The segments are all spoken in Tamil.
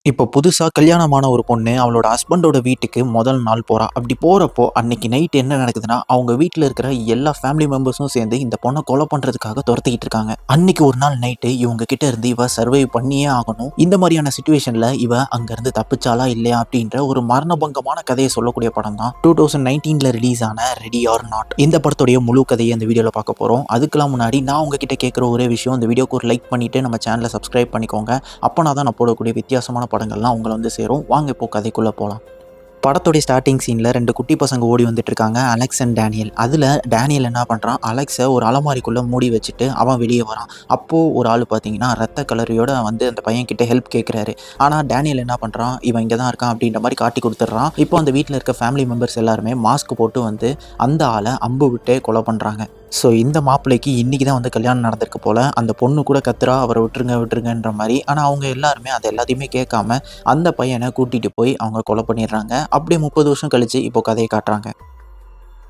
இப்போ புதுசா கல்யாணமான ஒரு பொண்ணு அவளோட ஹஸ்பண்டோட வீட்டுக்கு முதல் நாள் போறா. அப்படி போறப்போ அன்னைக்கு நைட் என்ன நடக்குதுன்னா, அவங்க வீட்ல இருக்கிற எல்லா ஃபேமிலி மெம்பர்ஸும் சேர்ந்து இந்த பொண்ண கொலை பண்றதுக்காக தொரத்திக்கிட்டு இருக்காங்க. அன்னைக்கு ஒரு நாள் நைட்டு இவங்க கிட்ட இருந்து இவ சர்வைவ் பண்ணியே ஆகணும். இந்த மாதிரியான சிச்சுவேஷன்ல இவ அங்க இருந்து தப்பிச்சாலா இல்லையா அப்படின்ற ஒரு மரணபங்கமான கதையை சொல்லக்கூடிய படம் தான் 2019ல ரிலீஸ் ஆன ரெடி ஆர் நாட். இந்த படத்துடைய முழு கதையை இந்த வீடியோல பார்க்க போறோம். அதுக்கெல்லாம் முன்னாடி நான் உங்ககிட்ட கேட்குற ஒரே விஷயம், இந்த வீடியோக்கு ஒரு லைக் பண்ணிட்டு நம்ம சேனலை சப்ஸ்கிரைப் பண்ணிக்கோங்க. அப்போனா தான் நான் போடக்கூடிய வித்தியாசமான படங்கள்லாம் உங்களை வந்து சேரும். வாங்க இப்போ கதைக்குள்ளே போகலாம். படத்துடைய ஸ்டார்டிங் சீனில் 2 குட்டி பசங்க ஓடி வந்துட்டு இருக்காங்க, அலெக்ஸ் அண்ட் டேனியல். அதில் டேனியல் என்ன பண்ணுறான், அலெக்ஸை ஒரு அலமாரிக்குள்ளே மூடி வச்சுட்டு அவன் வெளியே வரான். அப்போது ஒரு ஆள் பார்த்தீங்கன்னா ரத்த கலரியோட வந்து அந்த பையன் கிட்ட ஹெல்ப் கேட்குறாரு. ஆனால் டேனியல் என்ன பண்ணுறான், இவன் இங்கே தான் இருக்கான் அப்படின்ற மாதிரி காட்டி கொடுத்துட்றான். இப்போ அந்த வீட்டில் இருக்க ஃபேமிலி மெம்பர்ஸ் எல்லாருமே மாஸ்க் போட்டு வந்து அந்த ஆளை அம்பு விட்டே கொலை பண்ணுறாங்க. ஸோ இந்த மாப்பிள்ளைக்கு இன்றைக்கி தான் வந்து கல்யாணம் நடந்திருக்கு போல். அந்த பொண்ணு கூட கத்துறா, அவரை விட்டுருங்க விட்டுருங்கன்ற மாதிரி. ஆனால் அவங்க எல்லாருமே அது எல்லாத்தையுமே கேட்காம அந்த பையனை கூட்டிகிட்டு போய் அவங்க கொலை பண்ணிடுறாங்க. அப்படியே 30 வருஷம் கழித்து இப்போ கதையை காட்டுறாங்க.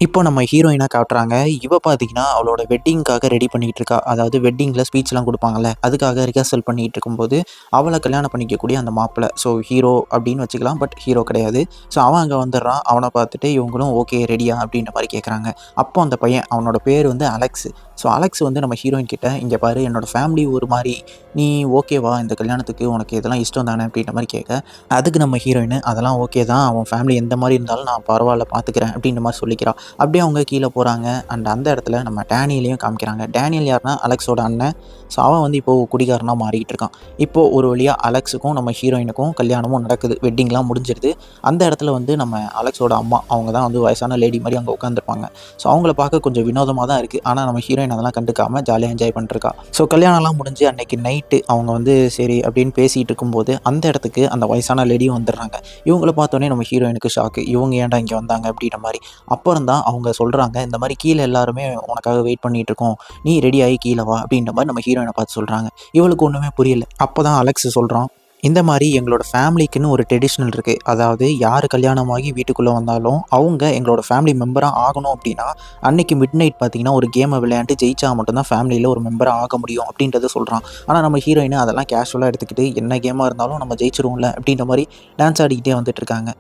இப்போ நம்ம ஹீரோயினா காட்டுறாங்க. இவ பார்த்தீங்கன்னா, அவளோட வெட்டிங்க்காக ரெடி பண்ணிக்கிட்டு இருக்கா. அதாவது வெட்டிங்கில ஸ்பீச்லாம் குடுப்பாங்கல்ல, அதுக்காக ரிஹர்சல் பண்ணிக்கிட்டு இருக்கும்போது, அவள கல்யாணம் பண்ணிக்கக்கூடிய அந்த மாப்பிள்ளை, ஸோ ஹீரோ அப்படின்னு வச்சுக்கலாம். பட் ஹீரோ கிடையாது. ஸோ அவன் அங்கே வந்துடுறான். அவனை பார்த்துட்டு இவங்களும் ஓகே ரெடியா அப்படின்ற மாதிரி கேட்குறாங்க. அப்போ அந்த பையன், அவனோட பேர் வந்து அலெக்ஸ். ஸோ அலெக்ஸ் வந்து நம்ம ஹீரோயின் கிட்ட, இங்கே பாரு என்னோட ஃபேமிலி ஒரு மாதிரி, நீ ஓகேவா இந்த கல்யாணத்துக்கு, உனக்கு இதெல்லாம் இஷ்டம் தானே அப்படின்ற மாதிரி கேட்க, அதுக்கு நம்ம ஹீரோயின் அதெல்லாம் ஓகே தான், அவன் ஃபேமிலி எந்த மாதிரி இருந்தாலும் நான் பரவாயில்ல பார்த்துக்கிறேன் அப்படின்ற மாதிரி சொல்லிக்கிறா. அப்படியே அவங்க கீழே போகிறாங்க. அண்ட் அந்த இடத்துல நம்ம டேனியலையும் காமிக்கிறாங்க. டேனியல் யாருன்னா அலெக்ஸோட அண்ணன். ஸோ அவன் வந்து இப்போது குடிகாரனாக மாறிக்கிட்டு இருக்கான். இப்போது ஒரு வழியாக அலெக்ஸுக்கும் நம்ம ஹீரோயினுக்கும் கல்யாணமும் நடக்குது. வெட்டிங்லாம் முடிஞ்சிடுது. அந்த இடத்துல வந்து நம்ம அலெக்ஸோட அம்மா, அவங்க தான் வந்து வயசான லேடி மாதிரி அங்கே உட்காந்துருப்பாங்க. ஸோ அவங்கள பார்க்க கொஞ்சம் வினோதமாக தான் இருக்குது. ஆனால் நம்ம ஹீரோயின் அதெல்லாம் கண்டுக்காமல் ஜாலியாக என்ஜாய் பண்ணிருக்கா. ஸோ கல்யாணம்லாம் முடிஞ்சு அன்னைக்கு நைட்டு அவங்க வந்து சரி அப்படின்னு பேசிகிட்டு இருக்கும்போது அந்த இடத்துக்கு அந்த வயசான லேடியும் வந்துடுறாங்க. இவங்கள பார்த்தோன்னே நம்ம ஹீரோயினுக்கு ஷாக்கு. இவங்க ஏன்டா இங்கே வந்தாங்க அப்படின்ற மாதிரி. அப்புறம் தான் அவங்க சொல்கிறாங்க, இந்த மாதிரி கீழே எல்லாருமே உனக்காக வெயிட் பண்ணிகிட்டு இருக்கோம், நீ ரெடி ஆகி கீழே வா அப்படின்ற மாதிரி நம்ம ஹீரோயினை பார்த்து சொல்கிறாங்க. இவளுக்கு ஒன்றுமே புரியல. அப்போ தான் அலெக்ஸ் சொல்கிறான், இந்த மாதிரி எங்களோட ஃபேமிலிக்குன்னு ஒரு ட்ரெடிஷ்னல் இருக்குது. அதாவது யார் கல்யாணமாகி வீட்டுக்குள்ளே வந்தாலும் அவங்க எங்களோட ஃபேமிலி மெம்பராக ஆகணும் அப்படின்னா அன்றைக்கி மிட் நைட் பார்த்தீங்கன்னா ஒரு கேமை விளையாண்டு ஜெயிச்சா மட்டும்தான் ஃபேமிலியில் ஒரு மெம்பராக ஆக முடியும் அப்படின்றத சொல்கிறான். ஆனால் நம்ம ஹீரோயினை அதெல்லாம் கேஷுவலாக எடுத்துக்கிட்டு என்ன கேமாக இருந்தாலும் நம்ம ஜெயிச்சிருவோம்ல அப்படின்ற மாதிரி டான்ஸ் ஆடிக்கிட்டே வந்துட்டு இருக்காங்க.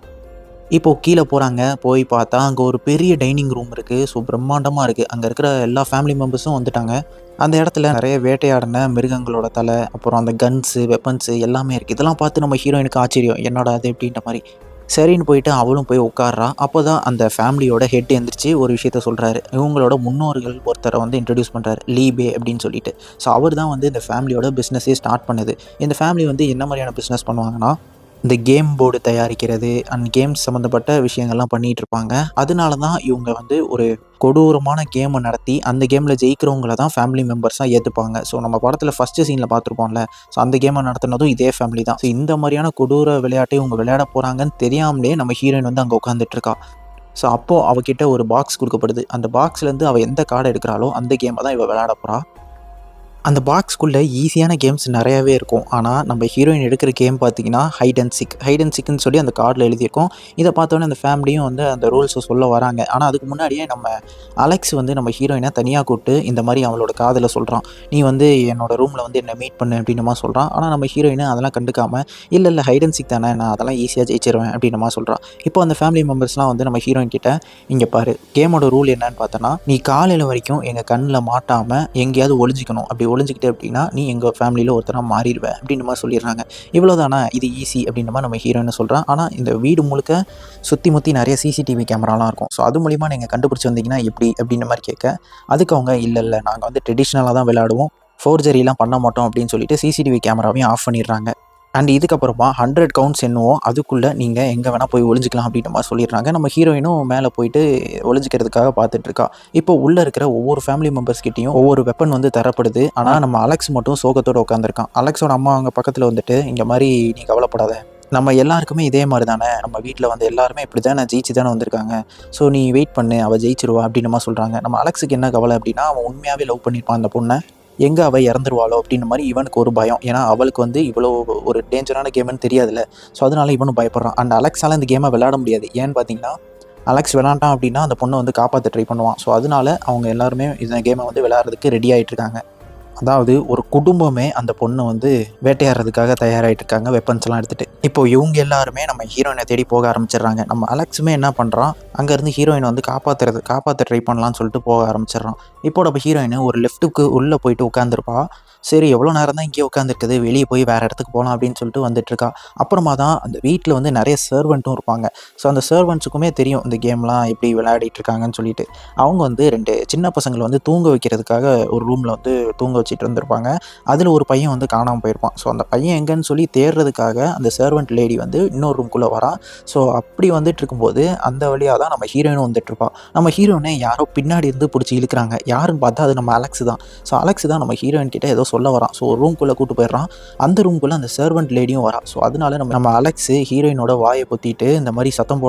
இப்போது கீழே போகிறாங்க. போய் பார்த்தா அங்கே ஒரு பெரிய டைனிங் ரூம் இருக்குது. ஸோ பிரம்மாண்டமாக இருக்குது. அங்கே இருக்கிற எல்லா ஃபேமிலி மெம்பர்ஸும் வந்துட்டாங்க. அந்த இடத்துல நிறைய வேட்டையாடின மிருகங்களோட தலை, அப்புறம் அந்த கன்ஸு, வெப்பன்ஸு எல்லாமே இருக்குது. இதெல்லாம் பார்த்து நம்ம ஹீரோயினுக்கு ஆச்சரியம், என்னடா அது அப்படின்ற மாதிரி. சரின்னு போயிட்டு அவளும் போய் உட்கார்றா. அப்போ தான் அந்த ஃபேமிலியோட ஹெட் எந்திரிச்சு ஒரு விஷயத்த சொல்கிறாரு. இவங்களோட முன்னோர்கள் ஒருத்தரை வந்து இன்ட்ரடியூஸ் பண்ணுறாரு, லீபே அப்படின்னு சொல்லிட்டு. ஸோ அவர் தான் வந்து இந்த ஃபேமிலியோட பிஸ்னஸே ஸ்டார்ட் பண்ணுது. இந்த ஃபேமிலி வந்து என்ன மாதிரியான பிஸ்னஸ் பண்ணுவாங்கன்னா, இந்த கேம் போர்டு தயாரிக்கிறது அண்ட் கேம்ஸ் சம்மந்தப்பட்ட விஷயங்கள்லாம் பண்ணிகிட்டு இருப்பாங்க. அதனால தான் இவங்க வந்து ஒரு கொடூரமான கேமை நடத்தி அந்த கேமில் ஜெயிக்கிறவங்கள தான் ஃபேமிலி மெம்பர்ஸாக ஏற்றுப்பாங்க. ஸோ நம்ம படத்தில் ஃபஸ்ட்டு சீனில் பார்த்துருப்போம்ல, ஸோ அந்த கேமை நடத்துனதும் இதே ஃபேமிலி தான். ஸோ இந்த மாதிரியான கொடூர விளையாட்டை இவங்க விளையாட போகிறாங்கன்னு தெரியாமலே நம்ம ஹீரோயின் வந்து அங்கே உட்காந்துட்ருக்கா. ஸோ அப்போது அவகிட்ட ஒரு பாக்ஸ் கொடுக்கப்படுது. அந்த பாக்ஸ்லேருந்து அவள் எந்த கார்டை எடுக்கிறாளோ அந்த கேமை தான் இவள் விளையாட போகிறா. அந்த பாக்ஸ்க்குள்ளே ஈஸியான கேம்ஸ் நிறையாவே இருக்கும். ஆனால் நம்ம ஹீரோயின் எடுக்கிற கேம் பார்த்தீங்கன்னா ஹைட் அண்ட் சீக்னு சொல்லி அந்த கார்டில் எழுதியிருக்கோம். இதை பார்த்தோன்னே அந்த ஃபேமிலியும் வந்து அந்த ரூல்ஸை சொல்ல வராங்க. ஆனால் அதுக்கு முன்னாடியே நம்ம அலெக்ஸ் வந்து நம்ம ஹீரோயினை தனியாக கூப்பிட்டு இந்த மாதிரி அவளோட காதில் சொல்கிறான், நீ வந்து என்னோடய ரூமில் வந்து என்னை மீட் பண்ணு அப்படின்ற மாதிரி சொல்கிறான். ஆனால் நம்ம ஹீரோயினை அதெல்லாம் கண்டுக்காமல், இல்லை ஹைட் அண்ட் சீக் தானே, நான் அதெல்லாம் ஈஸியாக ஜெயிச்சிருவேன் அப்படின்ற மாதிரி சொல்கிறான். இப்போ அந்த ஃபேமிலி மெம்பர்ஸ்லாம் வந்து நம்ம ஹீரோயின் கிட்ட, இங்கே பாரு கேமோட ரூல் என்னன்னு பார்த்தோன்னா, நீ காலையில் வரைக்கும் எங்கள் கண்ணில் மாட்டாமல் எங்கேயாவது ஒளிஞ்சிக்கணும். அப்படி ஒளிஞ்சிக்கிட்டு அப்படின்னா நீ எங்கள் ஃபேமிலியில் ஒருத்தராக மாறிடுவேன் அப்படின்ற மாதிரி சொல்லிடுறாங்க. இவ்வளோதானா, இது ஈஸி அப்படின்ற மாதிரி நம்ம ஹீரோயினை சொல்கிறான். ஆனால் இந்த வீடு முழுக்க சுற்றி நிறைய சிசிடிவி கேமராலாம் இருக்கும். ஸோ அது மூலிமா நீங்கள் கண்டுபிடிச்சி வந்தீங்கன்னா எப்படி அப்படின்ற மாதிரி கேட்க, அதுக்கு அவங்க இல்லை நாங்கள் வந்து ட்ரெடிஷ்னலாக தான் விளையாடுவோம், ஃபோர்ஜரிலாம் பண்ண மாட்டோம் அப்படின்னு சொல்லிட்டு சிசிடிவி கேமராவையும் ஆஃப் பண்ணிடுறாங்க. அண்ட் இதுக்கப்புறமா 100 கவுண்ட்ஸ் என்னவோ அதுக்குள்ளே நீங்கள் எங்கே வேணால் போய் ஒளிஞ்சிக்கலாம் அப்படின்ற மாதிரி சொல்லிடுறாங்க. நம்ம ஹீரோயினும் மேலே போயிட்டு ஒளிஞ்சிக்கிறதுக்காக பார்த்துட்ருக்கா. இப்போ உள்ளே இருக்கிற ஒவ்வொரு ஃபேமிலி மெம்பர்ஸ்கிட்டையும் ஒவ்வொரு வெப்பன் வந்து தரப்படுது. ஆனால் நம்ம அலெக்ஸ் மட்டும் சோகத்தோடு உட்காந்துருக்கான். அலெக்ஸோட அம்மா அவங்க பக்கத்தில் வந்துட்டு, இங்கே மாதிரி நீ கவலைப்படாத, நம்ம எல்லாருக்குமே இதே மாதிரி தானே, நம்ம வீட்டில் வந்து எல்லாருமே இப்படி தானே ஜெயிச்சு தானே வந்திருக்காங்க, ஸோ நீ வெயிட் பண்ணு, அவள் ஜெயிச்சிருவா அப்படின்ற மாதிரி சொல்கிறாங்க. நம்ம அலெக்ஸுக்கு என்ன கவலை அப்படின்னா, அவன் உண்மையாகவே லவ் பண்ணியிருப்பான் அந்த பொண்ணை, எங்கே அவள் இறந்துருவாளோ அப்படின்ற மாதிரி இவனுக்கு ஒரு பயம். ஏன்னா அவளுக்கு வந்து இவ்வளோ ஒரு டேஞ்சரான கேம்னு தெரியாதுல்ல. ஸோ அதனால இவனும் பயப்படுறான். அண்ட் அலெக்ஸால் இந்த கேமை விளையாட முடியாது. ஏன்னு பார்த்தீங்கன்னா, அலெக்ஸ் விளாண்டான் அப்படின்னா அந்த பொண்ணை வந்து காப்பாற்ற ட்ரை பண்ணுவான். ஸோ அதனால அவங்க எல்லாருமே இந்த கேமை வந்து விளையாடுறதுக்கு ரெடி ஆகிட்டு இருக்காங்க. அதாவது ஒரு குடும்பமே அந்த பொண்ணை வந்து வேட்டையாடுறதுக்காக தயாராகிட்டு இருக்காங்க, வெப்பன்ஸ்லாம் எடுத்துகிட்டு. இப்போ இவங்க எல்லாருமே நம்ம ஹீரோயினை தேடி போக ஆரம்பிச்சிடுறாங்க. நம்ம அலெக்ஸுமே என்ன பண்ணுறான், அங்கேருந்து ஹீரோயின் வந்து காப்பாற்ற ட்ரை பண்ணலான்னு சொல்லிட்டு போக ஆரம்பிச்சிடுறான். இப்போ நம்ம ஹீரோயின் ஒரு லெஃப்ட்டுக்கு உள்ளே போயிட்டு உட்காந்துருப்பா. சரி எவ்வளோ நேரம் தான் இங்கேயே உட்காந்துருக்குது, வெளியே போய் வேறு இடத்துக்கு போகலாம் அப்படின்னு சொல்லிட்டு வந்துட்டுருக்கா. அப்புறமா தான் அந்த வீட்டில் வந்து நிறைய சர்வெண்ட்டும் இருப்பாங்க. ஸோ அந்த சர்வெண்ட்ஸுக்குமே தெரியும் இந்த கேம்லாம் எப்படி விளையாடிட்டு இருக்காங்கன்னு சொல்லிட்டு. அவங்க வந்து 2 சின்ன பசங்களை வந்து தூங்க வைக்கிறதுக்காக ஒரு ரூமில் வந்து தூங்க வச்சுட்டு இருந்திருப்பாங்க. அதில் ஒரு பையன் வந்து காணாமல் போயிருப்பான். ஸோ அந்த பையன் எங்கன்னு சொல்லி தேடுறதுக்காக அந்த சர்வெண்ட் லேடி வந்து இன்னொரு ரூம்குள்ளே வரா. ஸோ அப்படி வந்துட்டு இருக்கும்போது அந்த வழியாக தான் நம்ம ஹீரோயினும் வந்துட்டுருப்பா. நம்ம ஹீரோயினை யாரோ பின்னாடி இருந்து பிடிச்சி இழுக்கிறாங்க. யாருன்னு பார்த்தா அது நம்ம அலெக்ஸ் தான். ஸோ அலெக்ஸ் தான் நம்ம ஹீரோயின் கிட்ட ஏதோ சொல்ல வரான். ஸோ ஒரு ரூம்குள்ளே கூட்டு போயிடுறான். அந்த ரூம்குள்ளே அந்த சர்வெண்ட் லேடியும் வரா. ஸோ அதனால நம்ம அலெக்ஸ் ஹீரோயினோட வாயை பொத்திட்டு இந்த மாதிரி சத்தம்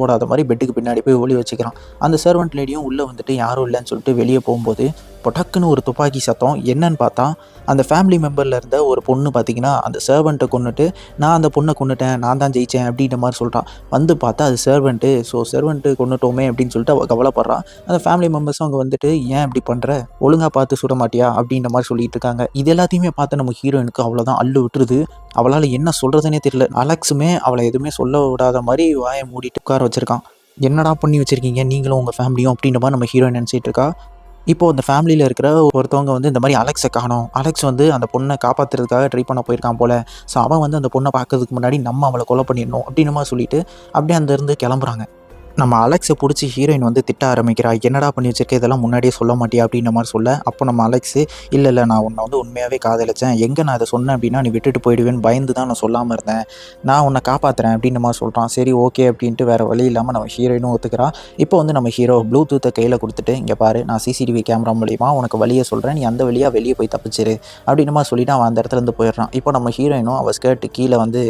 போடாத மாதிரி பெட்டுக்கு பின்னாடி போய் ஒளி வச்சுக்கிறான். அந்த சர்வெண்ட் லேடியும் உள்ளே வந்துட்டு யாரும் இல்லைன்னு சொல்லிட்டு வெளியே போகும்போது பொடக்குன்னு ஒரு துப்பாக்கி சத்தம். என்னன்னு பார்த்தா அந்த ஃபேமிலி மெம்பரில் இருந்த ஒரு பொண்ணு பார்த்தீங்கன்னா அந்த சர்வெண்ட்டை கொன்னுட்டு, நான் அந்த பொண்ணை கொன்னுட்டேன், நான் தான் ஜெயித்தேன் அப்படின்ற மாதிரி சொல்கிறான். வந்து பார்த்தா அது சர்வெண்ட்டு. ஸோ சர்வெண்ட்டு கொன்னுட்டோமே அப்படின்னு சொல்லிட்டு அவள் கவலைப்படுறான். அந்த ஃபேமிலி மெம்பர்ஸும் அங்கே வந்துட்டு, ஏன் இப்படி பண்ணுற, ஒழுங்காக பார்த்து சுட மாட்டியா அப்படின்ற மாதிரி சொல்லிட்டு இருக்காங்க. இது எல்லாத்தையுமே பார்த்து நம்ம ஹீரோயினுக்கு அவ்வளோதான் அள்ளு விட்டுருது. அவளால் என்ன சொல்கிறதுனே தெரியல. அலெக்ஸுமே அவளை எதுவுமே சொல்ல விடாத மாதிரி வாயை மூடிட்டு உட்கார வச்சுருக்கான். என்னடா பண்ணி வச்சுருக்கீங்க நீங்களும் உங்கள் ஃபேமிலியும் அப்படின்ற மாதிரி நம்ம ஹீரோயின் நினச்சிட்டு இருக்கா. இப்போது அந்த ஃபேமிலியில் இருக்கிற ஒருத்தவங்க வந்து இந்த மாதிரி அலெக்ஸை காணோம், அலெக்ஸ் வந்து அந்த பொண்ணை காப்பாற்றுறதுக்காக ட்ரை பண்ண போயிருக்கான் போல், ஸோ அவன் வந்து அந்த பொண்ணை பார்க்கறதுக்கு முன்னாடி நம்ம அவளை கொலை பண்ணிடணும் அப்படின்னு மாதிரி சொல்லிட்டு அப்படியே அங்கேருந்து கிளம்புறாங்க. நம்ம அலெக்ஸை பிடிச்சி ஹீரோயின் வந்து திட்ட ஆரம்பிக்கிறா. என்னடா பண்ணி வச்சிருக்க, இதெல்லாம் முன்னாடியே சொல்ல மாட்டியா அப்படின்ற மாதிரி சொல்ல, அப்போ நம்ம அலெக்ஸு இல்லை நான் உன்னை வந்து உண்மையாகவே காதலிச்சேன், எங்கே நான் அதை சொன்னேன் அப்படின்னா நீ விட்டுட்டு போயிடுவேன்னு பயந்து தான் நான் சொல்லாமல் இருந்தேன், நான் உன்னை காப்பாற்றுறேன் அப்படின்ற மாதிரி சொல்கிறான். சரி ஓகே அப்படின்ட்டு வேறு வழி இல்லாமல் நம்ம ஹீரோயினும் ஒத்துக்கிறா. இப்போ வந்து நம்ம ஹீரோ ப்ளூடூத்தை கையில் கொடுத்துட்டு, இங்கே பாரு நான் சிசிடிவி கேமரா மூலிமா உனக்கு வழியை சொல்கிறேன், நீ அந்த வழியாக வெளியே போய் தப்பிச்சிரு அப்படின்ற மாதிரி சொல்லிவிட்டு அவன் அந்த இடத்துலேருந்து போயிடுறான். இப்போ நம்ம ஹீரோயினும் அவள் ஸ்கர்ட்டு கீழே வந்து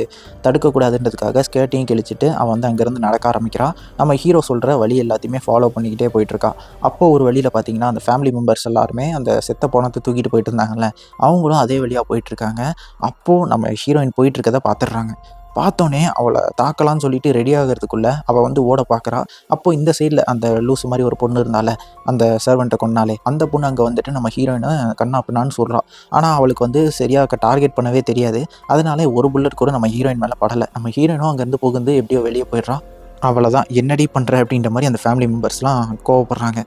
தடுக்கக்கூடாதுன்றதுக்காக ஸ்கர்ட்டையும் கிழிச்சிட்டு அவன் வந்து அங்கேருந்து நடக்க ஆரம்பிக்கிறான். நம்ம ஹீரோ சொல்கிற வழி எல்லாத்தையுமே ஃபாலோ பண்ணிக்கிட்டே போயிட்டுருக்கா. அப்போது ஒரு வழியில் பார்த்தீங்கன்னா அந்த ஃபேமிலி மெம்பர்ஸ் எல்லாருமே அந்த செத்த பணத்தை தூக்கிட்டு போயிட்டு இருந்தாங்கல்ல, அவங்களும் அதே வழியாக போயிட்டுருக்காங்க. அப்போது நம்ம ஹீரோயின் போயிட்டுருக்கதை பார்த்துடுறாங்க. பார்த்தோன்னே அவளை தாக்கலான்னு சொல்லிட்டு ரெடி ஆகிறதுக்குள்ளே அவள் வந்து ஓட பார்க்குறா. அப்போது இந்த சைடில் அந்த லூஸு மாதிரி ஒரு பொண்ணு இருந்தால, அந்த சர்வெண்ட்டை கொன்னாலே அந்த பொண்ணு அங்கே வந்துட்டு நம்ம ஹீரோயினை கண்ணா பின்னான்னு சொல்கிறான். ஆனால் அவளுக்கு வந்து சரியாக டார்கெட் பண்ணவே தெரியாது. அதனால ஒரு புல்லட் கூட நம்ம ஹீரோயின் மேலே படலை. நம்ம ஹீரோயினும் அங்கேருந்து புகுந்து எப்படியோ வெளியே போயிடுறான். அவ்வளோதான், என்னடி பண்ணுற அப்படின்ற மாதிரி அந்த ஃபேமிலி மெம்பர்ஸ்லாம் கோவப்படுறாங்க.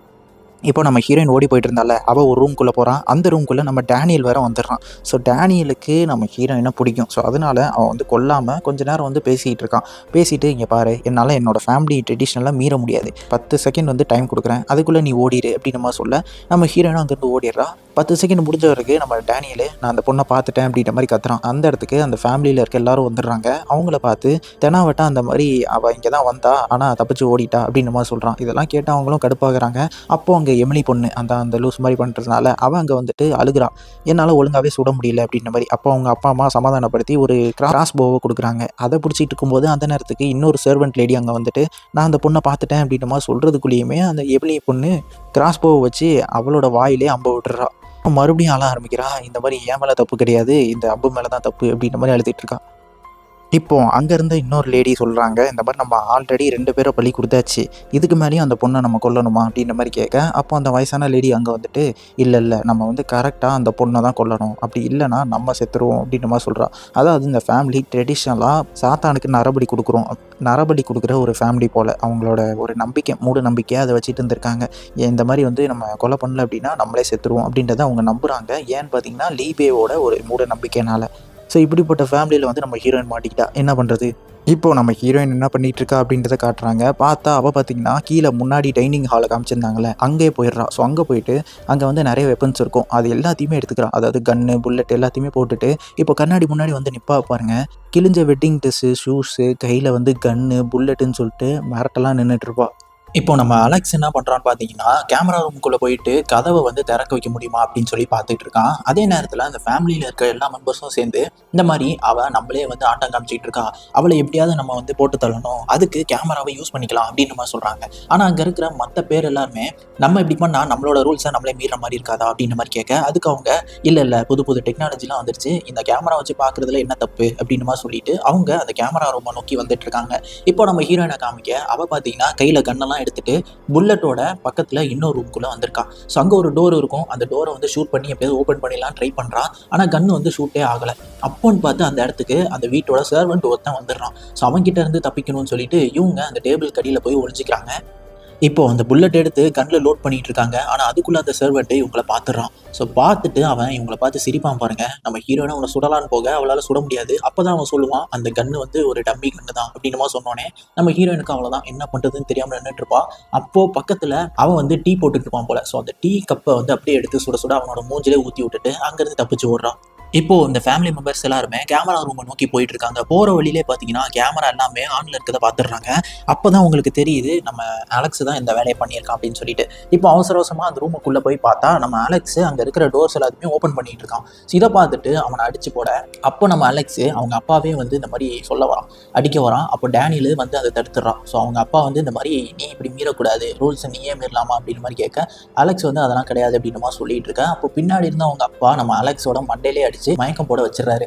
இப்போ நம்ம ஹீரோயின் ஓடி போயிட்டு இருந்தால, அவள் ஒரு ரூம்குள்ளே போகிறான். அந்த ரூம்குள்ளே நம்ம டேனியல் வேறு வந்துடுறான். ஸோ டேனியலுக்கு நம்ம ஹீரோயினை பிடிக்கும். ஸோ அதனால் அவன் வந்து கொல்லாமல் கொஞ்ச நேரம் வந்து பேசிகிட்டு இருக்கான். பேசிட்டு, இங்கே பாரு என்னால் என்னோடய ஃபேமிலி ட்ரெடிஷ்னலாக மீற முடியாது, 10 செகண்ட் வந்து டைம் கொடுக்குறேன், அதுக்குள்ளே நீ ஓடிடு அப்படின்ற மாதிரி சொல்ல, நம்ம ஹீரோயினும் அங்கேருந்து ஓடிடுறா. 10 செகண்ட் முடிஞ்ச வரைக்கும் நம்ம டேனியல் நான் அந்த பொண்ணை பார்த்துட்டேன் அப்படின்ற மாதிரி கத்துறான். அந்த இடத்துக்கு அந்த ஃபேமிலியில் இருக்க எல்லாரும் வந்துடுறாங்க. அவங்கள பார்த்து தெனாவட்டா அந்த மாதிரி அவள் இங்கே தான் வந்தா ஆனால் தப்பிச்சு ஓடிட்டா அப்படின்ற மாதிரி சொல்கிறான். இதெல்லாம் கேட்டு அவங்களும் கடுப்பாகிறாங்க. அப்போது அங்கே எமிலி பொண்ணு அந்த லூஸ் மாதிரி பண்ணுறதுனால அவன் அங்கே வந்துட்டு அழுகிறான். என்னால் ஒழுங்காகவே சுட முடியல அப்படின்ற மாதிரி. அப்போ அவங்க அப்பா அம்மா சமாதானப்படுத்தி ஒரு கிராஸ் போவை கொடுக்குறாங்க. அதை பிடிச்சிட்டு இருக்கும்போது அந்த நேரத்துக்கு இன்னொரு சர்வெண்ட் லேடி அங்கே வந்துட்டு நான் அந்த பொண்ணை பார்த்துட்டேன் அப்படின்ற மாதிரி சொல்கிறதுக்குள்ளேயுமே அந்த எமிலி பொண்ணு கிராஸ் போவை வச்சு அவளோட வாயிலே அம்ப விட்டுறா. மறுபடியும் அழ ஆரம்பிக்கிறா. இந்த மாதிரி என் மேலே தப்பு கிடையாது, இந்த அம்பு மேலே தான் தப்பு அப்படின்ற மாதிரி அழுத்திட்டு இருக்கா. இப்போது அங்கேருந்து இன்னொரு லேடி சொல்கிறாங்க, இந்த மாதிரி நம்ம ஆல்ரெடி 2 பேரை பலி கொடுத்தாச்சு, இதுக்கு மேலேயும் அந்த பொண்ணை நம்ம கொல்லணுமா அப்படின்ற மாதிரி கேட்க, அப்போ அந்த வயசான லேடி அங்கே வந்துட்டு இல்லை நம்ம வந்து கரெக்டாக அந்த பொண்ணை தான் கொல்லணும், அப்படி இல்லைனா நம்ம செத்துருவோம் அப்படின்ற மாதிரி சொல்கிறா. அதாவது இந்த ஃபேமிலி ட்ரெடிஷ்னலாக சாத்தானுக்கு நரபலி கொடுக்குற ஒரு ஃபேமிலி போல் அவங்களோட ஒரு நம்பிக்கை, மூட நம்பிக்கையாக அதை வச்சுட்டு இருந்திருக்காங்க. இந்த மாதிரி வந்து நம்ம கொலை பண்ணல அப்படின்னா நம்மளே செத்துருவோம் அப்படின்றத அவங்க நம்புகிறாங்க. ஏன்னு பார்த்தீங்கன்னா லீபேவோட ஒரு மூட நம்பிக்கைனால. ஸோ இப்படிப்பட்ட ஃபேமிலியில் வந்து நம்ம ஹீரோயின் மாட்டிக்கிட்டா, என்ன பண்ணுறது? இப்போது நம்ம ஹீரோயின் என்ன பண்ணிகிட்டு இருக்கா அப்படின்றத காட்டுறாங்க. பார்த்தா அவள் பார்த்திங்கன்னா கீழே முன்னாடி டைனிங் ஹாலை காமிச்சிருந்தாங்களே அங்கேயே போயிடுறா. ஸோ அங்கே போயிட்டு அங்கே வந்து நிறைய வெப்பன்ஸ் இருக்கும், அது எல்லாத்தையுமே எடுத்துக்கிறான். அதாவது கன்று, புல்லட் எல்லாத்தையுமே போட்டுட்டு இப்போ கண்ணாடி முன்னாடி வந்து நிற்பா பாருங்கள். கிழிஞ்ச வெட்டிங் ட்ரெஸ்ஸு, ஷூஸு, கையில் வந்து கன்று, புல்லட்டுன்னு சொல்லிட்டு மிரட்டெல்லாம் நின்றுட்டுருப்பா. இப்போ நம்ம அலெக்ஸ் என்ன பண்ணுறான்னு பார்த்தீங்கன்னா கேமரா ரூமுக்குள்ளே போயிட்டு கதவை வந்து திறக்க வைக்க முடியுமா அப்படின்னு சொல்லி பார்த்துட்டு இருக்கான். அதே நேரத்தில் அந்த ஃபேமிலியில் இருக்க எல்லா மெம்பர்ஸும் சேர்ந்து இந்த மாதிரி அவள் நம்மளே வந்து ஆட்டம் காமிச்சிட்டு இருக்கா, அவளை எப்படியாவது நம்ம வந்து போட்டு தள்ளணும், அதுக்கு கேமராவை யூஸ் பண்ணிக்கலாம் அப்படின்னு மாதிரி சொல்கிறாங்க. ஆனால் அங்கே இருக்கிற மற்ற பேர் எல்லாருமே நம்ம இப்படி பண்ணால் நம்மளோட ரூல்ஸை நம்மளே மீற மாதிரி இருக்காதா அப்படின்ற மாதிரி கேட்க, அதுக்கு அவங்க இல்லை புது டெக்னாலஜிலாம் வந்துருச்சு, இந்த கேமரா வச்சு பார்க்குறதுல என்ன தப்பு அப்படின்னு மாதிரி சொல்லிட்டு அவங்க அந்த கேமரா ரூமை நோக்கி வந்துட்டு இருக்காங்க. இப்போ நம்ம ஹீரோயினை காமிக்க அவள் பார்த்தீங்கன்னா கையில் கண்ணெல்லாம் எல்லாம் எடுத்துட்டு புல்லட்டோட பக்கத்தில் இன்னொரு ரூம்குள்ளே வந்திருக்கான். ஸோ அங்கே ஒரு டோர் இருக்கும். அந்த டோரை வந்து ஷூட் பண்ணி எப்படியாவது ஓப்பன் பண்ணிடலாம் ட்ரை பண்ணுறான். ஆனால் கன்று வந்து ஷூட்டே ஆகலை. அப்போன்னு பார்த்து அந்த இடத்துக்கு அந்த வீட்டோட சர்வெண்ட் ஒருத்தன் வந்துடுறான். ஸோ அவங்ககிட்ட இருந்து தப்பிக்கணும்னு சொல்லிட்டு இவங்க அந்த டேபிள் கடியில் போய் ஒழிஞ்சிக்கிறாங்க. இப்போ அந்த புல்லட் எடுத்து கன்னில் லோட் பண்ணிட்டு இருக்காங்க. ஆனால் அதுக்குள்ள அந்த சர்வெண்ட் இவங்களை பார்த்துடுறான். ஸோ பார்த்துட்டு அவன் இவங்களை பார்த்து சிரிப்பான் பாருங்க. நம்ம ஹீரோனை அவனை சுடலான்னு போக அவளால் சுட முடியாது. அப்போதான் அவன் சொல்லுவான் அந்த கன்று வந்து ஒரு டம்மி கன்று தான் அப்படின்னுமா சொன்னோன்னே நம்ம ஹீரோயினுக்கு அவ்வளோதான் என்ன பண்ணுறதுன்னு தெரியாமல் நின்றுட்டு இருப்பான். அப்போ பக்கத்தில் அவன் வந்து டீ போட்டுட்டு இருப்பான் போல. ஸோ அந்த டீ கப்பை வந்து அப்படியே எடுத்து சுட சுட அவனோட மூஞ்சிலே ஊற்றி விட்டுட்டு அங்கேருந்து தப்பிச்சு ஓடுறான். இப்போ இந்த ஃபேமிலி மெம்பர்ஸ் எல்லாருமே கேமரா ரூமை நோக்கி போயிட்டு இருக்காங்க. போற வழியிலே பார்த்தீங்கன்னா கேமரா எல்லாமே ஆன்ல இருக்கிறத பார்த்துடுறாங்க. அப்போதான் உங்களுக்கு தெரியுது நம்ம அலெக்ஸ் தான் இந்த வேலையை பண்ணியிருக்கான் அப்படின்னு சொல்லிட்டு. இப்போ அவசர அவசரமா அந்த ரூமுக்குள்ள போய் பார்த்தா நம்ம அலெக்ஸ் அங்க இருக்கிற டோர்ஸ் எல்லாத்தையுமே ஓப்பன் பண்ணிட்டு இருக்கான். இதை பார்த்துட்டு அவனை அடிச்சு போட அப்போ நம்ம அலெக்ஸ் அவங்க அப்பாவே வந்து இந்த மாதிரி சொல்ல வரான், அடிக்க வரான். அப்போ டேனியல் வந்து அதை தடுத்துடுறான். ஸோ அவங்க அப்பா வந்து இந்த மாதிரி நீ இப்படி மீறக்கூடாது, ரூல்ஸை நீயே மீறலாமா அப்படின்னு மாதிரி கேட்க அலெக்ஸ் வந்து அதெல்லாம் கிடையாது அப்படின்னு சொல்லிட்டு இருக்கேன். அப்போ பின்னாடி இருந்த அவங்க அப்பா நம்ம அலெக்ஸோட மண்டையிலே அடிச்சு மயக்கம் போட வச்சிடறாரு.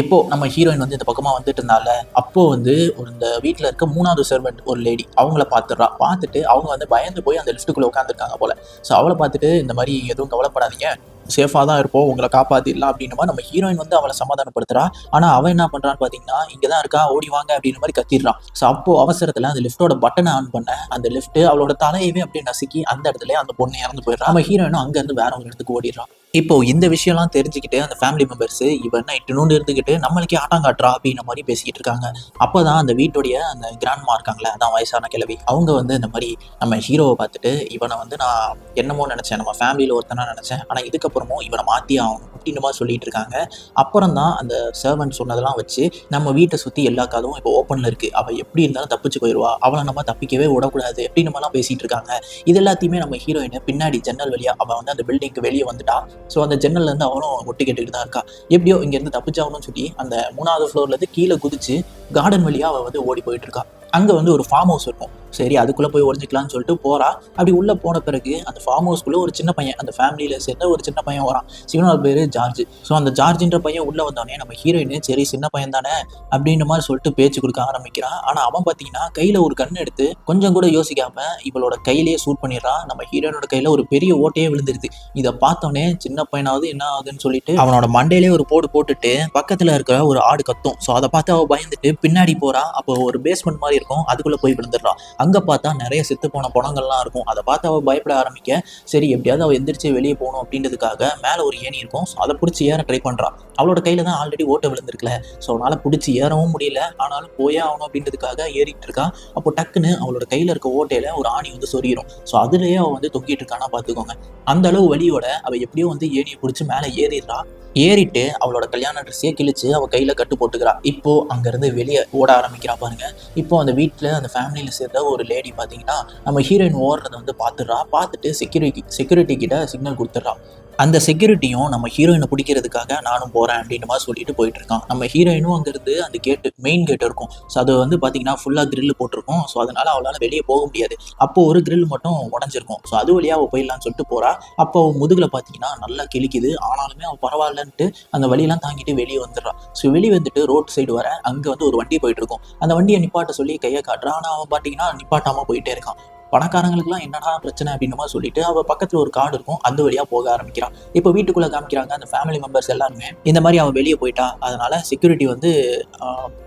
இப்போ நம்ம ஹீரோயின் வந்து இந்த பக்கமா வந்துட்டு இருந்தால அப்போ வந்து இந்த வீட்டில் இருக்க 3வது சர்வெண்ட் ஒரு லேடி அவங்கள பார்த்துடுறா. பார்த்துட்டு அவங்க வந்து பயந்து போய் அந்த லிஃப்ட்டுக்குள்ள உட்காந்துருக்காங்க போல. ஸோ அவளை பார்த்துட்டு இந்த மாதிரி எதுவும் கவலைப்படாதீங்க, சேஃபாக தான் இருப்போம், உங்களை காப்பாற்றிடலாம் அப்படின்ற மாதிரி நம்ம ஹீரோயின் வந்து அவளை சமாதானப்படுத்துறா. ஆனால் அவன் என்ன பண்ணுறான்னு பார்த்தீங்கன்னா இங்கே தான் இருக்கா ஓடி வாங்க அப்படின்ற மாதிரி கத்திடுறான். ஸோ அப்போ அவசரத்தில் அந்த லிஃப்ட்டோட பட்டனை ஆன் பண்ண அந்த லிஃப்ட் அவளோட தலையவே அப்படியே நசுக்கி அந்த இடத்துல அந்த பொண்ணு இறந்து போயிடுறான். நம்ம ஹீரோயினும் அங்கேருந்து வேற ஒரு இடத்துக்கு ஓடிடுறான். இப்போ இந்த விஷயம்லாம் தெரிஞ்சுக்கிட்டு அந்த ஃபேமிலி மெம்பர்ஸ் இவன் இட்டுனூண்டு இருந்துக்கிட்டு நம்மளுக்கே ஆட்டம் காட்டுறா அப்படின்ற மாதிரி பேசிக்கிட்டு இருக்காங்க. அப்போதான் அந்த வீட்டுடைய அந்த கிராண்ட்மா இருக்காங்களே, அதான் வயசான கிழவி, அவங்க வந்து இந்த மாதிரி நம்ம ஹீரோவை பார்த்துட்டு இவனை வந்து நான் என்னமோ நினச்சேன், நம்ம ஃபேமிலியில் ஒருத்தனா நினச்சேன், ஆனால் இதுக்கப்புறமும் இவனை மாற்றி ஆகணும் அப்படின்ற மாதிரி சொல்லிட்டு இருக்காங்க. அப்புறம் தான் அந்த சர்வெண்ட் சொன்னதெல்லாம் வச்சு நம்ம வீட்டை சுற்றி எல்லா கதவும் இப்போ ஓப்பனில் இருக்குது, அவள் எப்படி இருந்தாலும் தப்பிச்சு போயிடுவா, அவளை நம்ம தப்பிக்கவே விடக்கூடாது அப்படின்னு மாதிரிலாம் பேசிகிட்டு இருக்காங்க. இது எல்லாத்தையுமே நம்ம ஹீரோயினை பின்னாடி ஜன்னல் வழியாக அவள் வந்து அந்த பில்டிங்க்கு வெளியே வந்துட்டா. ஸோ அந்த ஜன்னல்லேருந்து அவனும் ஒட்டி கேட்டுக்கிட்டு தான் இருக்கா. எப்படியோ இங்கேருந்து தப்பிச்சாகணும்னு சொல்லி அந்த 3வது ஃப்ளோர்லேருந்து கீழே குதிச்சு கார்டன் வழியாக அவள் வந்து ஓடி போயிட்டு இருக்கா. அங்கே வந்து ஒரு ஃபார்ம் ஹவுஸ் இருக்கும். சரி அதுக்குள்ளே போய் ஒழிஞ்சிக்கலாம்னு சொல்லிட்டு போகிறா. அப்படி உள்ளே போன பிறகு அந்த ஃபார்ம் ஹவுஸ்க்குள்ளே ஒரு சின்ன பையன், அந்த ஃபேமிலியில் சேர்ந்த ஒரு சின்ன பையன் வரான். சிவனோட பேர் ஜார்ஜ். ஸோ அந்த ஜார்ஜின்ற பையன் உள்ளே வந்தோடனே நம்ம ஹீரோயின் சரி சின்ன பையன் தானே அப்படின்ற மாதிரி சொல்லிட்டு பேச்சு கொடுக்க ஆரம்பிக்கிறான். ஆனால் அவன் பார்த்தீங்கன்னா கையில் ஒரு கண் எடுத்து கொஞ்சம் கூட யோசிக்காம இவளோட கையிலேயே ஷூட் பண்ணிடுறான். நம்ம ஹீரோயினோட கையில் ஒரு பெரிய ஓட்டையே விழுந்துருது. இதை பார்த்தோன்னே சின்ன பையனாவது என்ன ஆகுதுன்னு சொல்லிட்டு அவனோட மண்டையிலே ஒரு போடு போட்டுட்டு பக்கத்தில் இருக்கிற ஒரு ஆடு கத்தும். ஸோ அதை பார்த்து அவள் பயந்துட்டு பின்னாடி போறா. அப்போ ஒரு பேஸ்மெண்ட் மாதிரி இருக்கும், அதுக்குள்ளே போய் விழுந்துடுறான். அங்கே பார்த்தா நிறைய செத்து போன பணங்கள்லாம் இருக்கும். அதை பார்த்து அவள் பயப்பட ஆரம்பிக்க சரி எப்படியாவது அவள் எந்திரிச்சு வெளியே போகணும் அப்படின்றதுக்காக மேலே ஒரு ஏணி இருக்கும். ஸோ அதை பிடிச்சி ஏற ட்ரை பண்ணுறான். அவளோட கையில் தான் ஆல்ரெடி ஓட்டை விழுந்திருக்கல. ஸோ அவனால் பிடிச்சி ஏறவும் முடியல. ஆனாலும் போயே ஆகணும் அப்படின்றதுக்காக ஏறிட்டு இருக்கா. அப்போ டக்குன்னு அவளோட கையில் இருக்க ஓட்டையில் ஒரு ஆணி வந்து சொருகிரும். ஸோ அதுலேயே அவள் வந்து தொங்கிட்டு இருக்கானா பார்த்துக்கோங்க. அந்த அளவு வலியோட அவள் எப்படியோ வந்து ஏணியை பிடிச்சி மேலே ஏறிடுறா. ஏறிட்டு அவளோட கல்யாண ட்ரெஸ்ஸையே கிழிச்சு அவள் கையில் கட்டு போட்டுக்கிறா. இப்போ அங்கேருந்து வெளியே ஓட ஆரம்பிக்கிறா பாருங்க. இப்போ அந்த வீட்டில் அந்த ஃபேமிலியில் சேர்ந்த ஒரு லேடி பார்த்தீங்கன்னா நம்ம ஹீரோயின் ஓடுறதை வந்து பார்த்துடுறா. பார்த்துட்டு செக்யூரிட்டி கிட்ட சிக்னல் கொடுத்துட்றா. அந்த செக்யூரிட்டியும் நம்ம ஹீரோயினை பிடிக்கிறதுக்காக நானும் போகிறேன் அப்படின்ற மாதிரி சொல்லிட்டு போயிட்டு இருக்கான். நம்ம ஹீரோயினும் அங்கேருந்து அந்த கேட்டு மெயின் கேட் இருக்கும். ஸோ அது வந்து பார்த்தீங்கன்னா ஃபுல்லாக கிரில் போட்டிருக்கும். ஸோ அதனால அவளால் வெளியே போக முடியாது. அப்போ ஒரு கிரில் மட்டும் உடஞ்சிருக்கும். ஸோ அது வழியாக அவள் போயிடலான்னு சொல்லிட்டு போகிறா. அப்போ அவள் முதுகில் பார்த்தீங்கன்னா நல்லா கிழிக்குது. ஆனாலுமே அவள் பரவாயில்லன்ட்டு அந்த வழியெல்லாம் தாங்கிட்டு வெளியே வந்துடுறான். ஸோ வெளியே வந்துட்டு ரோட் சைடு வர அங்கே வந்து ஒரு வண்டி போயிட்டு இருக்கும். அந்த வண்டியை நிப்பாட்ட சொல்லி கையை காட்டுறான். ஆனால் அவன் பார்த்தீங்கன்னா நிப்பாட்டாமல் போயிட்டே இருக்கான். பணக்காரங்களுக்குலாம் என்னடா பிரச்சனை அப்படின்னு மாதிரி சொல்லிட்டு அவள் பக்கத்தில் ஒரு கார்டு இருக்கும், அந்த வழியாக போக ஆரம்பிக்கிறான். இப்போ வீட்டுக்குள்ளே காமிக்கிறாங்க அந்த ஃபேமிலி மெம்பர்ஸ் எல்லாருமே இந்த மாதிரி அவள் வெளியே போயிட்டா, அதனால செக்யூரிட்டி வந்து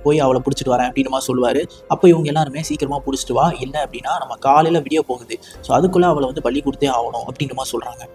போய் அவளை பிடிச்சிட்டு வரேன் அப்படின்னு மாதிரி சொல்லுவார். அப்போ இவங்க எல்லாருமே சீக்கிரமாக பிடிச்சிட்டு வா, இல்லை அப்படின்னா நம்ம காலையில் விடிய போகுது, ஸோ அதுக்குள்ளே அவளை வந்து பள்ளி கொடுத்தே ஆகணும் அப்படின்ற மாதிரி சொல்கிறாங்க.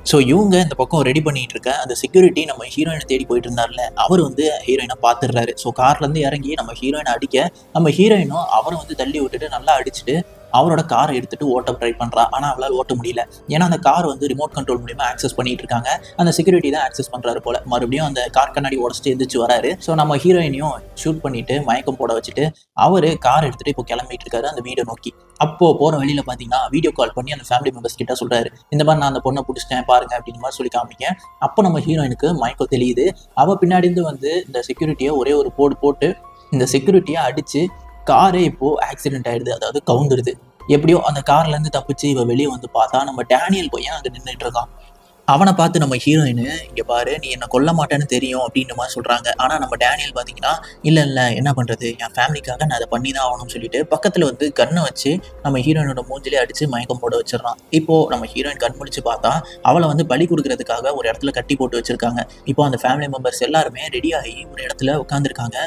ஸோ இவங்க இந்த பக்கம் ரெடி பண்ணிட்டு இருக்க அந்த செக்யூரிட்டி நம்ம ஹீரோயினை தேடி போயிட்டு இருந்தார்ல, அவர் வந்து ஹீரோயினை பார்த்துடுறாரு. ஸோ கார்லேருந்து இறங்கி நம்ம ஹீரோயினை அடிக்க நம்ம ஹீரோயினும் அவரை வந்து தள்ளி விட்டுட்டு நல்லா அடிச்சுட்டு அவரோட காரை எடுத்துட்டு ஓட்ட ட்ரை பண்ணுறா. ஆனால் அவளால் ஓட்ட முடியல. ஏன்னா அந்த கார் வந்து ரிமோட் கண்ட்ரோல் மூலியமாக ஆக்சஸ் பண்ணிட்டு இருக்காங்க. அந்த செக்யூரிட்டி தான் ஆக்சஸ் பண்ணுறாரு போல. மறுபடியும் அந்த கார் கண்ணாடி உடச்சிட்டு எந்திரிச்சு வராரு. ஸோ நம்ம ஹீரோயினையும் ஷூட் பண்ணிட்டு மயக்கம் போட வச்சுட்டு அவர் கார் எடுத்துட்டு இப்போ கிளம்பிட்டு இருக்காரு அந்த வீடை நோக்கி. அப்போ போகிற வழியில் பார்த்தீங்கன்னா வீடியோ கால் பண்ணி அந்த ஃபேமிலி மெம்பர்ஸ் கிட்ட சொல்கிறாரு, இந்த மாதிரி நான் அந்த பொண்ணை பிடிச்சிட்டேன் பாருங்க அப்படின்னு மாதிரி சொல்லி காமிக்க. அப்போ நம்ம ஹீரோயினுக்கு மயக்கம் தெரியுது. அவள் பின்னாடி இருந்து வந்து இந்த செக்யூரிட்டியை ஒரே ஒரு போடு போட்டு இந்த செக்யூரிட்டியை அடிச்சு காரே இப்போ ஆக்சிடென்ட் ஆயிடுது, அதாவது கவுந்துடுது. எப்படியோ அந்த கார்லேருந்து தப்பிச்சு இவ வெளியே வந்து பார்த்தா நம்ம டேனியல் பையன் அங்கே நின்றுட்டு இருக்கான். அவனை பார்த்து நம்ம ஹீரோயின், "இங்க பாரு, நீ என்ன கொல்ல மாட்டேன்னு தெரியும்" அப்படின்ற மாதிரி சொல்றாங்க. ஆனா நம்ம டேனியல் பார்த்தீங்கன்னா, "இல்ல இல்ல என்ன பண்றது, என் ஃபேமிலிக்காக நான் அதை பண்ணி தான் ஆகணும்னு" சொல்லிட்டு பக்கத்துல வந்து கன்னை வச்சு நம்ம ஹீரோயினோட மூஞ்சிலே அடிச்சு மயக்கம் போட வச்சிடறான். இப்போ நம்ம ஹீரோயின் கண் முழிச்சு பார்த்தா, அவளை வந்து பலி கொடுக்கறதுக்காக ஒரு இடத்துல கட்டி போட்டு வச்சிருக்காங்க. இப்போ அந்த ஃபேமிலி மெம்பர்ஸ் எல்லாருமே ரெடி ஆகி ஒரு இடத்துல உட்காந்துருக்காங்க.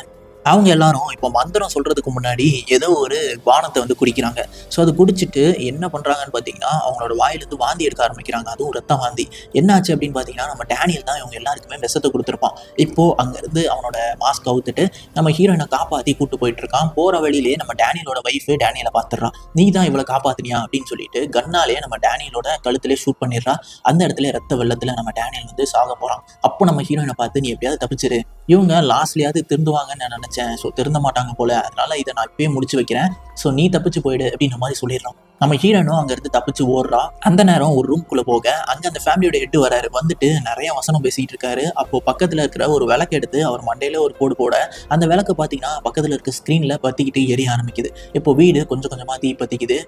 அவங்க எல்லாரும் இப்போ மந்திரம் சொல்றதுக்கு முன்னாடி ஏதோ ஒரு பானத்தை வந்து குடிக்கிறாங்க. ஸோ அது குடிச்சிட்டு என்ன பண்றாங்கன்னு பார்த்தீங்கன்னா, அவங்களோட வாயிலிருந்து வாந்தி எடுக்க ஆரம்பிக்கிறாங்க. அதுவும் ரத்த வாந்தி. என்னாச்சு அப்படின்னு பார்த்தீங்கன்னா, நம்ம டேனியல் தான் இவங்க எல்லாருக்குமே விஷத்த குடுத்துருப்பான். இப்போ அங்கேருந்து அவனோட மாஸ்க் அவுத்துட்டு நம்ம ஹீரோயினை காப்பாத்தி கூட்டு போயிட்டு இருக்கான். போற வழியிலேயே நம்ம டேனியலோட ஒய்ஃப் டேனியலை பார்த்துடுறான். "நீ தான் இவளை காப்பாத்துனியா?" அப்படின்னு சொல்லிட்டு கன்னாலேயே நம்ம டேனியலோட கழுத்திலே ஷூட் பண்ணிடுறா. அந்த இடத்துல ரத்த வெள்ளத்துல நம்ம டேனியல் வந்து சாக போறான். அப்போ நம்ம ஹீரோயினை பார்த்து, "நீ எப்படியாவது தப்பிச்சிரு. இவங்க லாஸ்ட்லயாவது திருந்துவாங்கன்னு நான் நினைச்சேன். ஸோ திருந்த மாட்டாங்க போல. அதனால இதை நான் இப்பயே முடிச்சு வைக்கிறேன். ஸோ நீ தப்பிச்சு போயிடு" அப்படின்ற மாதிரி சொல்லிடுறான். நம்ம ஹீரோனும் அங்கிருந்து தப்பிச்சு ஓடுறா. அந்த நேரம் ஒரு ரூம்குள்ள போக அங்க அந்த ஃபேமிலியோட ஹெட் வராரு. வந்துட்டு நிறைய வசனம் பேசிட்டு இருக்காரு. அப்போ பக்கத்துல இருக்கிற ஒரு விளக்கு எடுத்து அவர் மண்டையில ஒரு போடு போட அந்த விளக்கு பாத்தீங்கன்னா பக்கத்துல இருக்க ஸ்கிரீன்ல பத்திக்கிட்டு எரிய ஆரம்பிக்குது. இப்போ வீடு கொஞ்சம் கொஞ்சமா தீ பத்திக்குது.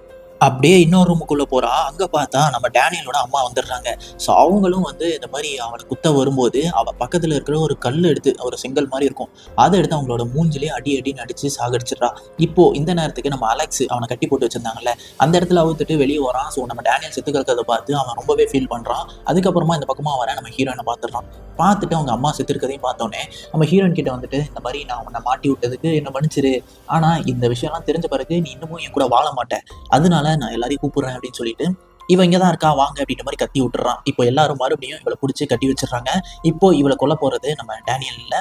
அப்படியே இன்னொரு ரூமுக்குள்ள போறா. அங்க பார்த்தா நம்ம டேனியலோட அம்மா வந்துடுறாங்க. ஸோ அவங்களும் வந்து இந்த மாதிரி அவனை குத்த வரும்போது, அவ பக்கத்துல இருக்கிற ஒரு கல் எடுத்து, ஒரு செங்கல் மாதிரி இருக்கும். அத எடுத்து அவங்களோட மூஞ்சிலே அடி அடின்னு அடிச்சு சாகடிச்சிடுறா. இப்போ இந்த நேரத்துக்கு நம்ம அலெக்ஸ் அவனை கட்டி போட்டு வச்சிருந்தாங்கல்ல, அந்த இடத்துல அவுத்துட்டு வெளியே வரான். ஸோ நம்ம டேனியல் செத்து கிடக்கிறத பார்த்து அவன் ரொம்பவே ஃபீல் பண்றான். அதுக்கப்புறமா இந்த பக்கமா வர நம்ம ஹீரோயினை பார்த்துடுறான். பார்த்துட்டு அவங்க அம்மா செத்து இருக்கிறதையும் பார்த்தோன்னே நம்ம ஹீரோயின் கிட்ட வந்துட்டு, "இந்த மாதிரி நான் உன்னை மாட்டி விட்டதுக்கு என்ன மன்னிச்சிரு. ஆனா இந்த விஷயம்லாம் தெரிஞ்ச பிறகு நீ இன்னமும் என் கூட வாழ மாட்ட. அதனால நான் எல்லாரையும் கூப்பிடுறேன்" அப்படின்னு சொல்லிட்டு, "இவ இங்க தான் இருக்கா வாங்க" அப்படின்ற மாதிரி கத்தி விட்டுறான். இப்போ எல்லாரும் மறுபடியும் இவளை பிடிச்சி கட்டி வச்சிடுறாங்க. இப்போ இவளை கொல்ல போறது நம்ம டேனியல் இல்ல,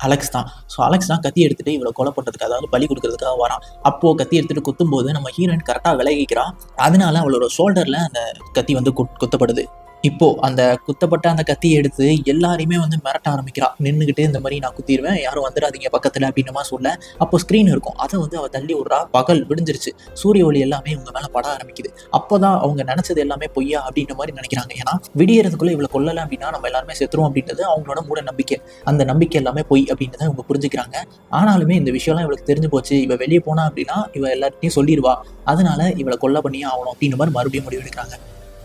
அலெக்ஸ் தான். ஸோ அலெக்ஸ் தான் கத்தி எடுத்துட்டு இவளை கொலை பண்றதுக்கு, அதாவது பலி கொடுக்கறதுக்காக வரான். அப்போ கத்தி எடுத்துட்டு குத்தும்போது நம்ம ஹீரோயின் கரெக்டாக விலகிக்கிறான். அதனால அவளோட ஷோல்டர்ல அந்த கத்தி வந்து குத்தப்படுது. இப்போ அந்த குத்தப்பட்ட அந்த கத்தியை எடுத்து எல்லாரையுமே வந்து மிரட்ட ஆரம்பிக்கிறா. நின்றுக்கிட்டு, "இந்த மாதிரி நான் குத்திடுவேன், யாரும் வந்துடாதீங்க பக்கத்துல" அப்படின்ற மாதிரி சொல்ல, அப்போ ஸ்க்ரீன் இருக்கும். அதை வந்து அவ தள்ளி விடுறா. பகல் விடிஞ்சிருச்சு. சூரிய ஒளி எல்லாமே இவங்க மேல பட ஆரம்பிக்குது. அப்போதான் அவங்க நினைச்சது எல்லாமே பொய்யா அப்படின்ற மாதிரி நினைக்கிறாங்க. ஏன்னா விடியறதுக்குள்ள இவளை கொல்லலை அப்படின்னா நம்ம எல்லாருமே செத்துருவோம் அப்படின்றது அவங்களோட மூட நம்பிக்கை. அந்த நம்பிக்கை எல்லாமே பொய் அப்படின்றத இவங்க புரிஞ்சுக்கிறாங்க. ஆனாலுமே இந்த விஷயம்லாம் இவளுக்கு தெரிஞ்சு போச்சு. இவ வெளியே போனா அப்படின்னா இவ எல்லார்ட்டையும் சொல்லிடுவா. அதனால இவளை கொல்ல பண்ணியே ஆகணும் அப்படின்ற மாதிரி மறுபடியும் முடிவு எடுக்கிறாங்க.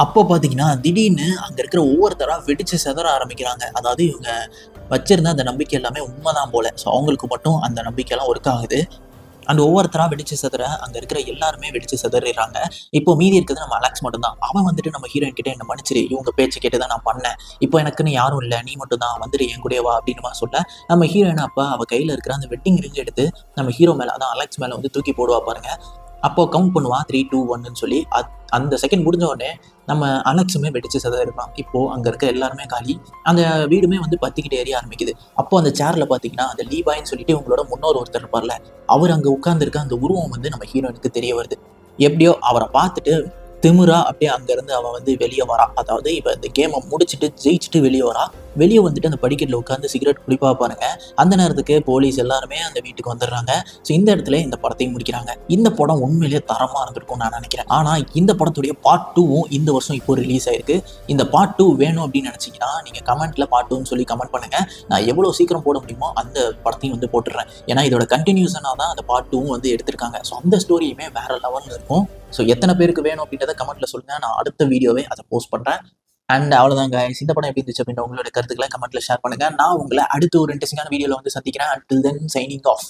அப்போ பார்த்தீங்கன்னா, திடீர்னு அங்க இருக்கிற ஒவ்வொருத்தரா வெடிச்சு சிதற ஆரம்பிக்கிறாங்க. அதாவது இவங்க வச்சிருந்த அந்த நம்பிக்கை எல்லாமே உண்மைதான் போல. ஸோ அவங்களுக்கு மட்டும் அந்த நம்பிக்கைலாம் ஒர்க் ஆகுது. அண்ட் ஒவ்வொருத்தரா வெடிச்சு சிதற அங்க இருக்கிற எல்லாருமே வெடிச்சு சிதறிடுறாங்க. இப்போ மீதி இருக்கிறது நம்ம அலெக்ஸ் மட்டும் தான். அவன் வந்துட்டு நம்ம ஹீரோயின் கிட்ட, "என்ன மன்னிச்சிரு, இவங்க பேச்சு கேட்டு தான் நான் பண்ணேன். இப்போ எனக்குன்னு யாரும் இல்லை, நீ மட்டும் தான், வந்துரு என் கூடயே வா" அப்படின்னு மாதிரி சொல்ல, நம்ம ஹீரோயின் அப்ப அவ கையில இருக்கிற அந்த வெட்டிங் ரிங் எடுத்து நம்ம ஹீரோ மேல, அதான் அலெக்ஸ் மேல வந்து தூக்கி போடுவா பாருங்க. அப்போ கவுண்ட் பண்ணுவான் 3, 2, 1ன்னு சொல்லி. அந்த செகண்ட் முடிஞ்ச உடனே நம்ம அலெக்ஸுமே வெடிச்சு சிதறிடுறான். இப்போ அங்க இருக்க எல்லாருமே காலி. அந்த வீடுமே வந்து பத்திக்கிட்டு எரிய ஆரம்பிக்குது. அப்போ அந்த சேர்ல பாத்தீங்கன்னா அந்த லீவாய்ன்னு சொல்லிட்டு இவங்களோட முன்னோர் ஒருத்தர் இருப்பார்ல, அவர் அங்க உட்கார்ந்துருக்க அந்த உருவம் வந்து நம்ம ஹீரோனுக்கு தெரிய வருது. எப்படியோ அவரை பார்த்துட்டு திமிரா அப்படியே அங்கேருந்து அவன் வந்து வெளியே வரா. அதாவது இப்போ இந்த கேமை முடிச்சுட்டு ஜெயிச்சுட்டு வெளியே வரா. வெளியே வந்துட்டு அந்த படிக்கட்டில் உட்காந்து சிகரெட் குடிப்பா பாருங்க. அந்த நேரத்துக்கு போலீஸ் எல்லாருமே அந்த வீட்டுக்கு வந்துடுறாங்க. ஸோ இந்த இடத்துல இந்த படத்தையும் முடிக்கிறாங்க. இந்த படம் உண்மையிலேயே தரமாக இருந்திருக்கும்னு நான் நினைக்கிறேன். ஆனால் இந்த படத்துடைய பார்ட் 2வும் இந்த வருஷம் இப்போ ரிலீஸ் ஆயிருக்கு. இந்த பார்ட் 2 வேணும் அப்படின்னு நினச்சிங்கன்னா நீங்கள் கமெண்ட்ல பார்ட் 2ன்னு சொல்லி கமெண்ட் பண்ணுங்க. நான் எவ்வளோ சீக்கிரம் போட முடியுமோ அந்த படத்தையும் வந்து போட்டுடுறேன். ஏன்னா இதோட கண்டினியூஷனாக தான் அந்த பார்ட் 2வும் வந்து எடுத்திருக்காங்க. ஸோ அந்த ஸ்டோரியுமே வேற லெவலில் இருக்கும். ஸோ எத்தனை பேருக்கு வேணும் அப்படின்றத கமெண்ட்ல சொல்லுங்க. நான் அடுத்த வீடியோவே அதை போஸ்ட் பண்றேன். அண்ட் அவ்வளோதான் guys. இந்த படம் எப்படி இருந்துச்சு அப்படின்ற உங்களோட கருத்துக்களை கமெண்ட்ல ஷேர் பண்ணுங்க. நான் உங்களை அடுத்த ஒரு இன்ட்ரெஸ்டிங்கான வீடியோல வந்து சந்திக்கிறேன். until then signing off.